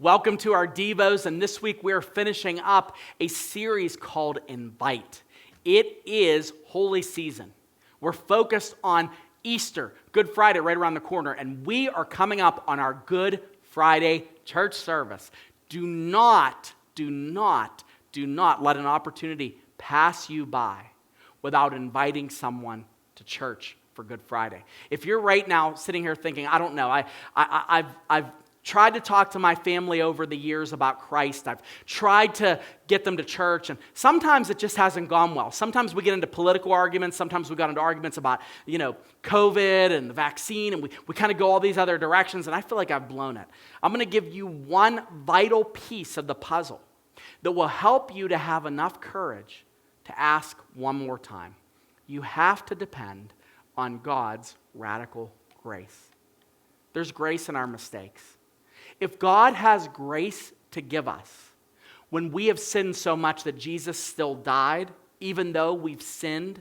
Welcome to our Devos, and this week we're finishing up a series called Invite. It is Holy Season. We're focused on Easter, Good Friday right around the corner, and we are coming up on our Good Friday church service. Do not let an opportunity pass you by without inviting someone to church for Good Friday. If you're right now sitting here thinking, I don't know, I've tried to talk to my family over the years about Christ. I've tried to get them to church, and sometimes it just hasn't gone well. Sometimes we get into political arguments. Sometimes we got into arguments about, COVID and the vaccine, and we kind of go all these other directions, and I feel like I've blown it. I'm going to give you one vital piece of the puzzle that will help you to have enough courage to ask one more time. You have to depend on God's radical grace. There's grace in our mistakes. If God has grace to give us, when we have sinned so much that Jesus still died, even though we've sinned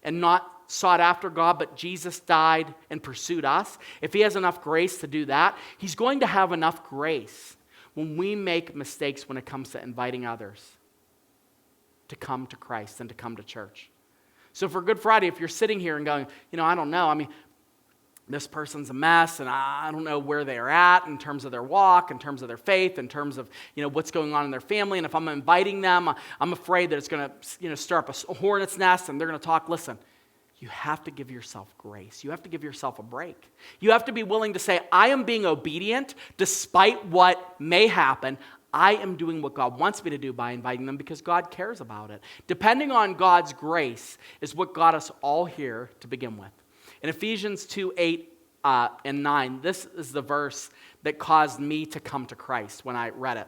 and not sought after God, but Jesus died and pursued us, if he has enough grace to do that, he's going to have enough grace when we make mistakes when it comes to inviting others to come to Christ and to come to church. So for Good Friday, if you're sitting here and going, I don't know, this person's a mess, and I don't know where they're at in terms of their walk, in terms of their faith, in terms of what's going on in their family. And if I'm inviting them, I'm afraid that it's going to stir up a hornet's nest, and they're going to talk. Listen, you have to give yourself grace. You have to give yourself a break. You have to be willing to say, I am being obedient despite what may happen. I am doing what God wants me to do by inviting them because God cares about it. Depending on God's grace is what got us all here to begin with. In Ephesians 2:8 and 9, this is the verse that caused me to come to Christ when I read it.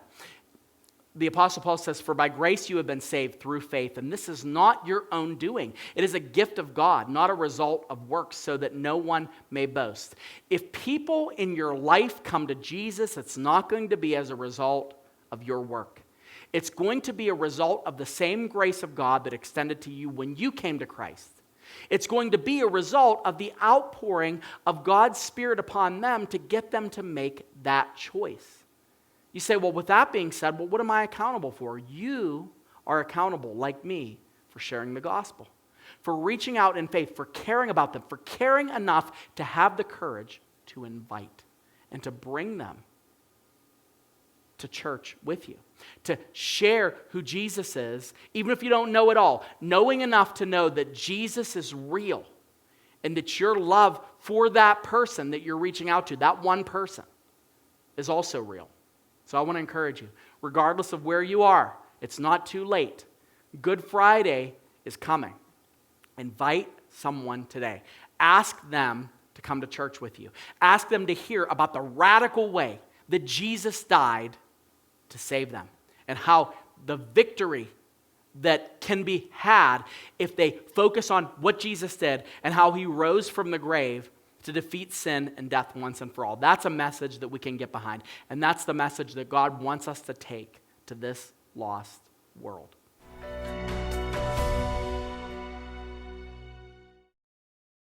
The Apostle Paul says, "For by grace you have been saved through faith, and this is not your own doing. It is a gift of God, not a result of works, so that no one may boast." If people in your life come to Jesus, it's not going to be as a result of your work. It's going to be a result of the same grace of God that extended to you when you came to Christ. It's going to be a result of the outpouring of God's Spirit upon them to get them to make that choice. You say, well, with that being said, what am I accountable for? You are accountable, like me, for sharing the gospel, for reaching out in faith, for caring about them, for caring enough to have the courage to invite and to bring them to church with you, to share who Jesus is, even if you don't know it all, knowing enough to know that Jesus is real and that your love for that person that you're reaching out to, that one person, is also real. So I want to encourage you, regardless of where you are, it's not too late. Good Friday is coming. Invite someone today. Ask them to come to church with you. Ask them to hear about the radical way that Jesus died to save them, and how the victory that can be had if they focus on what Jesus did and how he rose from the grave to defeat sin and death once and for all. That's a message that we can get behind, and that's the message that God wants us to take to this lost world.